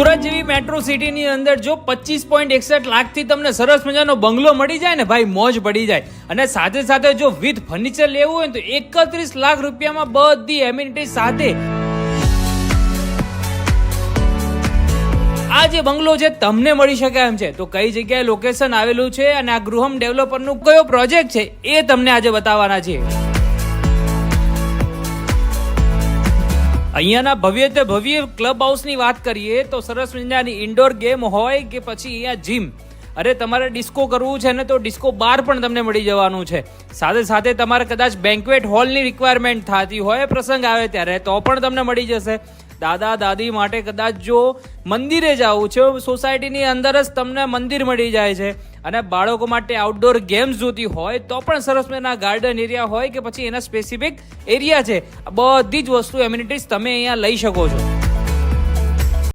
સુરત જેવી મેટ્રો સિટીની અંદર જો 25.61 લાખથી તમને સરસ મજાનો બંગલો મળી જાય ને ભાઈ, મોજ પડી જાય. અને સાથે સાથે જો વિથ ફર્નિચર લેવું હોય તો 31 લાખ રૂપિયામાં બધી એમિનિટી સાથે આ જે બંગલો છે તમને મળી શકે એમ છે. તો કઈ જગ્યાએ લોકેશન આવેલું છે અને આ ગૃહમ ડેવલપરનું કયો પ્રોજેક્ટ છે એ તમને આજે બતાવવાના છે. અહીંયાના ભવ્ય ક્લબ હાઉસની વાત કરીએ તો સરસ મજાની ઇન્ડોર ગેમ હોય કે પછી અહીંયા જીમ, અરે તમારે ડિસ્કો કરવું છે ને તો ડિસ્કો બાર પણ તમને મળી જવાનું છે. સાથે સાથે તમારે કદાચ બેન્ક્વેટ હોલની રિક્વાયરમેન્ટ થતી હોય પ્રસંગ આવે ત્યારે તો પણ તમને મળી જશે. દાદા દાદી માટે કદાચ જો મંદિરે જવું છે, સોસાયટીની અંદર જ તમને મંદિર મળી જાય છે. અને બાળકો માટે આઉટડોર ગેમ્સ જોતી હોય તો પણ સરસ મજાના ગાર્ડન એરિયા હોય કે પછી એના સ્પેસિફિક એરિયા છે. બધી જ વસ્તુ એમ્યુનિટીઝ તમે અહીંયા લઈ શકો છો.